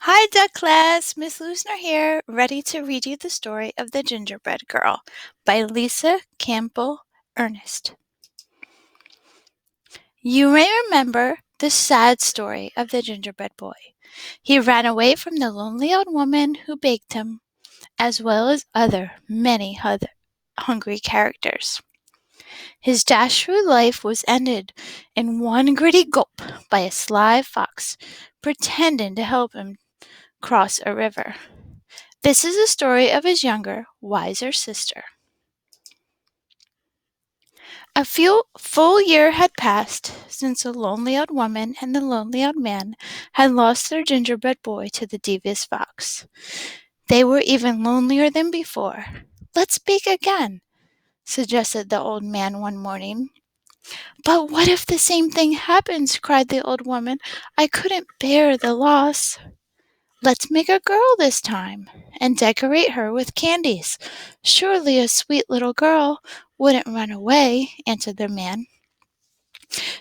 Hi, Duck Class! Miss Lusner here, ready to read you the story of the Gingerbread Girl by Lisa Campbell Ernest. You may remember the sad story of the gingerbread boy. He ran away from the lonely old woman who baked him, as well as many other hungry characters. His dash through life was ended in one gritty gulp by a sly fox pretending to help him cross a river. This is the story of his younger, wiser sister. A few full year had passed since the lonely old woman and the lonely old man had lost their gingerbread boy to the devious fox. They were even lonelier than before. Let's bake again, suggested the old man one morning. But what if the same thing happens? Cried the old woman. I couldn't bear the loss. Let's make a girl this time and decorate her with candies. Surely a sweet little girl wouldn't run away, answered the man.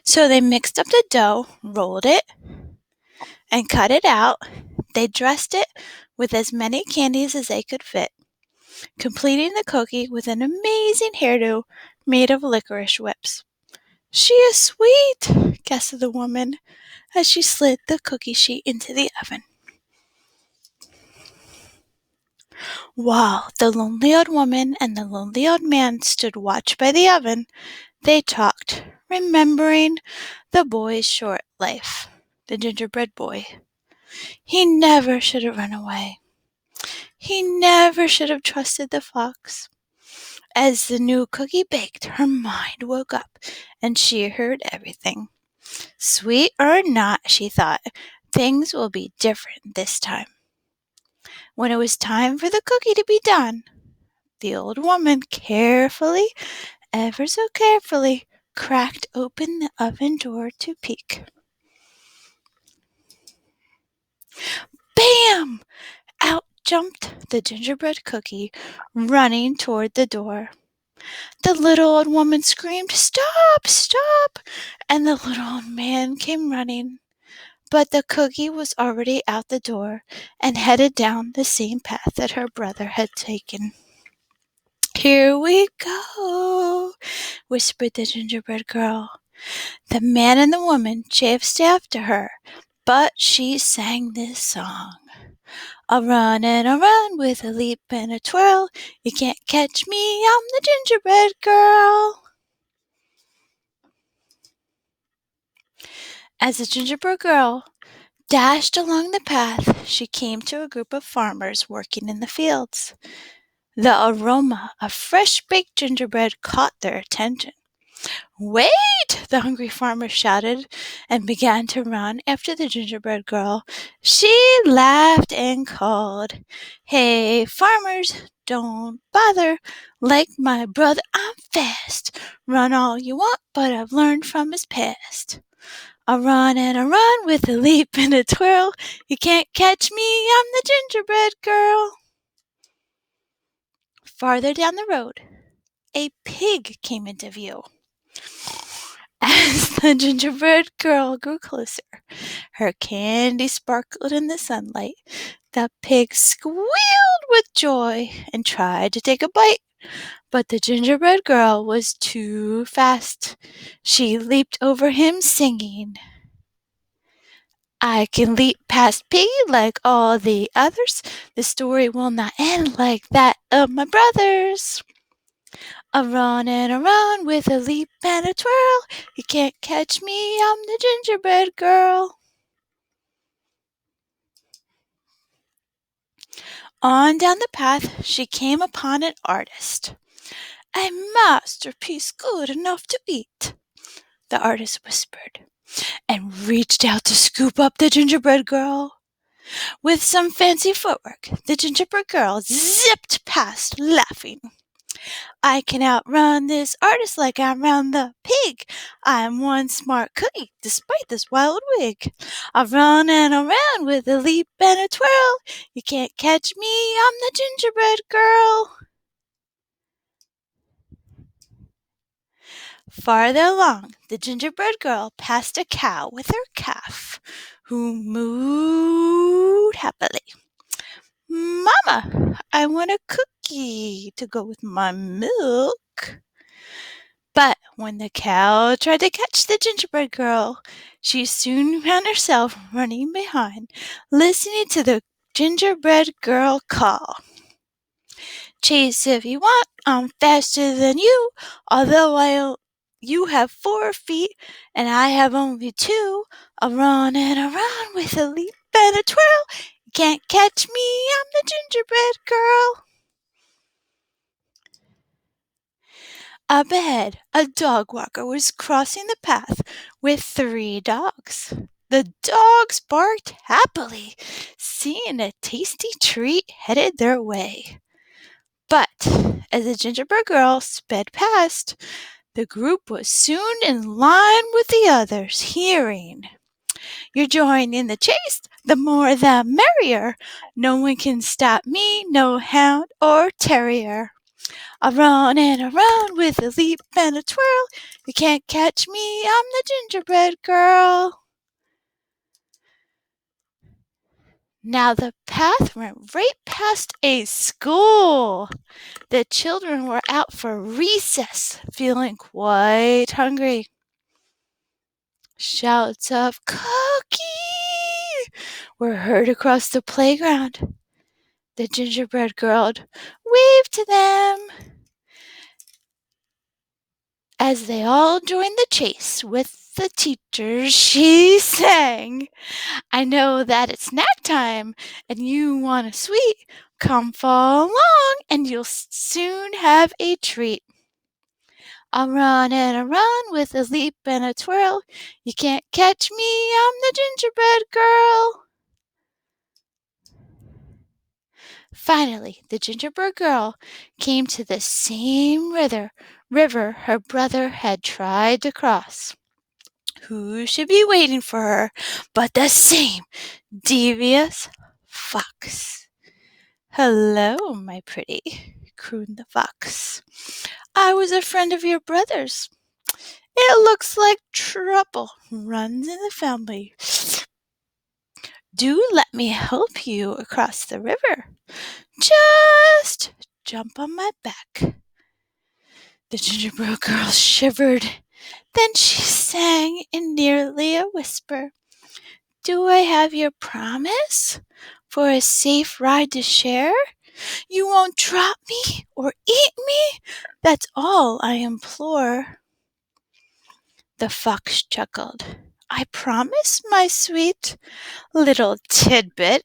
So they mixed up the dough, rolled it, and cut it out. They dressed it with as many candies as they could fit, completing the cookie with an amazing hairdo made of licorice whips. She is sweet, guessed the woman as she slid the cookie sheet into the oven. While the lonely old woman and the lonely old man stood watch by the oven, they talked, remembering the boy's short life, the gingerbread boy. He never should have run away. He never should have trusted the fox. As the new cookie baked, her mind woke up, and she heard everything. Sweet or not, she thought, things will be different this time. When it was time for the cookie to be done, the old woman carefully, ever so carefully, cracked open the oven door to peek. Bam! Out jumped the gingerbread cookie, running toward the door. The little old woman screamed, Stop! Stop! And the little old man came running. But the cookie was already out the door and headed down the same path that her brother had taken. Here we go, whispered the gingerbread girl. The man and the woman chased after her, but she sang this song. I'll run and I'll run with a leap and a twirl. You can't catch me, I'm the gingerbread girl. As the gingerbread girl dashed along the path, she came to a group of farmers working in the fields. The aroma of fresh baked gingerbread caught their attention. Wait! The hungry farmer shouted and began to run after the gingerbread girl. She laughed and called, Hey, farmers, don't bother. Like my brother, I'm fast. Run all you want, but I've learned from his past. I run and I run with a leap and a twirl. You can't catch me, I'm the gingerbread girl. Farther down the road, a pig came into view. As the gingerbread girl grew closer, her candy sparkled in the sunlight. The pig squealed with joy and tried to take a bite, but the gingerbread girl was too fast. She leaped over him singing, I can leap past Piggy like all the others. The story will not end like that of my brothers. I run and I run with a leap and a twirl. You can't catch me, I'm the gingerbread girl. On down the path, she came upon an artist. A masterpiece good enough to eat, the artist whispered, and reached out to scoop up the gingerbread girl. With some fancy footwork, the gingerbread girl zipped past, laughing. I can outrun this artist like I ran the pig. I'm one smart cookie, despite this wild wig. I run and I ran with a leap and a twirl. You can't catch me, I'm the gingerbread girl. Farther along, the gingerbread girl passed a cow with her calf, who mooed happily. Mama, I want a cookie to go with my milk. But when the cow tried to catch the gingerbread girl, she soon found herself running behind, listening to the gingerbread girl call. Chase if you want, I'm faster than you, although you have 4 feet and I have only 2. I'll run and around with a leap and a twirl. You can't catch me, I'm the gingerbread girl. Up ahead, a dog walker was crossing the path with 3 dogs. The dogs barked happily, seeing a tasty treat headed their way. But as the gingerbread girl sped past, the group was soon in line with the others, hearing, "You're joining the chase, the more the merrier. No one can stop me, no hound or terrier. I run and around with a leap and a twirl. You can't catch me, I'm the gingerbread girl." Now the path went right past a school. The children were out for recess, feeling quite hungry. Shouts of "Cookie!" were heard across the playground. The gingerbread girl waved to them as they all joined the chase with the teachers. She sang, "I know that it's snack time and you want a sweet. Come follow along and you'll soon have a treat. I'll run and I run with a leap and a twirl. You can't catch me, I'm the gingerbread girl." Finally, the gingerbread girl came to the same river her brother had tried to cross. Who should be waiting for her but the same devious fox? "Hello, my pretty," crooned the fox. "I was a friend of your brother's. It looks like trouble runs in the family. Do let me help you across the river. Just jump on my back." The gingerbread girl shivered. Then she sang in nearly a whisper, "Do I have your promise for a safe ride to share? You won't drop me or eat me? That's all I implore." The fox chuckled. "I promise, my sweet little tidbit."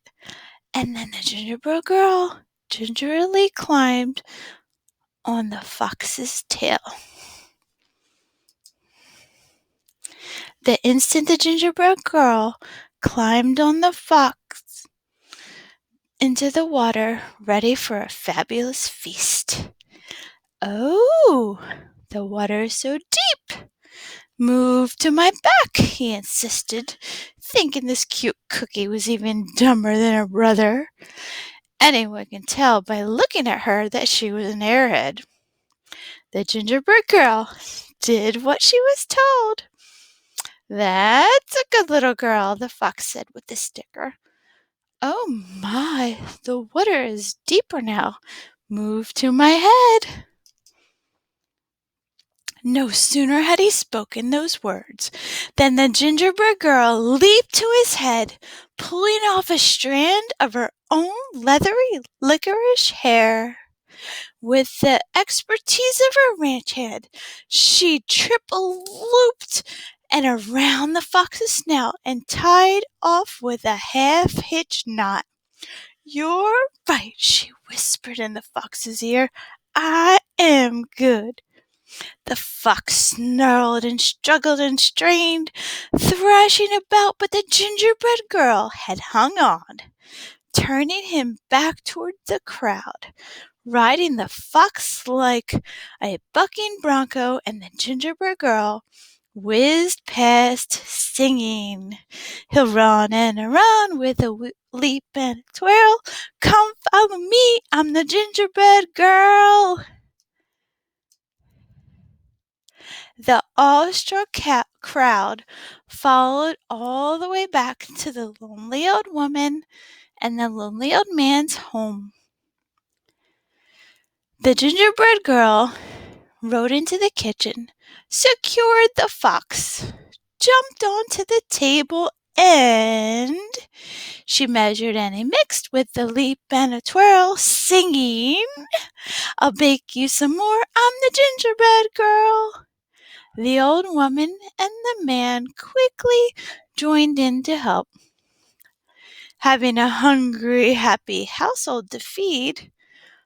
And then the gingerbread girl gingerly climbed on the fox's tail. The instant the gingerbread girl climbed on the fox into the water, ready for a fabulous feast. "Oh, the water is so deep. Move to my back," he insisted, thinking this cute cookie was even dumber than her brother. Anyone can tell by looking at her that she was an airhead. The gingerbread girl did what she was told. "That's a good little girl," the fox said with a sticker. "Oh my, the water is deeper now. Move to my head." No sooner had he spoken those words than the gingerbread girl leaped to his head, pulling off a strand of her own leathery licorice hair. With the expertise of her ranch hand, she triple looped and around the fox's snout and tied off with a half-hitched knot. "You're right," she whispered in the fox's ear. "I am good." The fox snarled and struggled and strained, thrashing about, but the gingerbread girl had hung on, turning him back toward the crowd, riding the fox like a bucking bronco, and the gingerbread girl whizzed past singing, "He'll run and run with a leap and a twirl. Come follow me, I'm the gingerbread girl." The awestruck crowd followed all the way back to the lonely old woman and the lonely old man's home. The gingerbread girl rode into the kitchen, secured the fox, jumped onto the table, and she measured and mixed with a leap and a twirl, singing, "I'll bake you some more, I'm the gingerbread girl." The old woman and the man quickly joined in to help. Having a hungry, happy household to feed,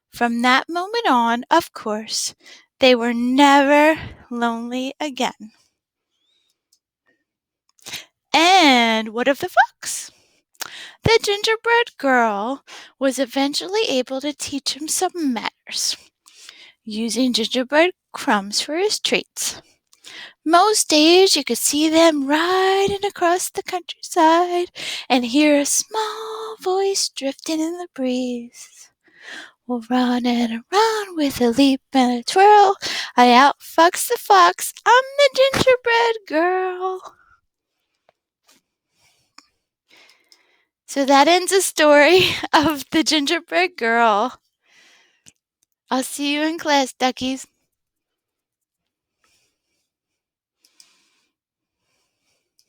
from that moment on, of course, they were never lonely again. And what of the fox? The gingerbread girl was eventually able to teach him some manners, using gingerbread crumbs for his treats. Most days you could see them riding across the countryside and hear a small voice drifting in the breeze. We'll run and run with a leap and a twirl. I outfox the fox. I'm the gingerbread girl. So that ends the story of the gingerbread girl. I'll see you in class, duckies.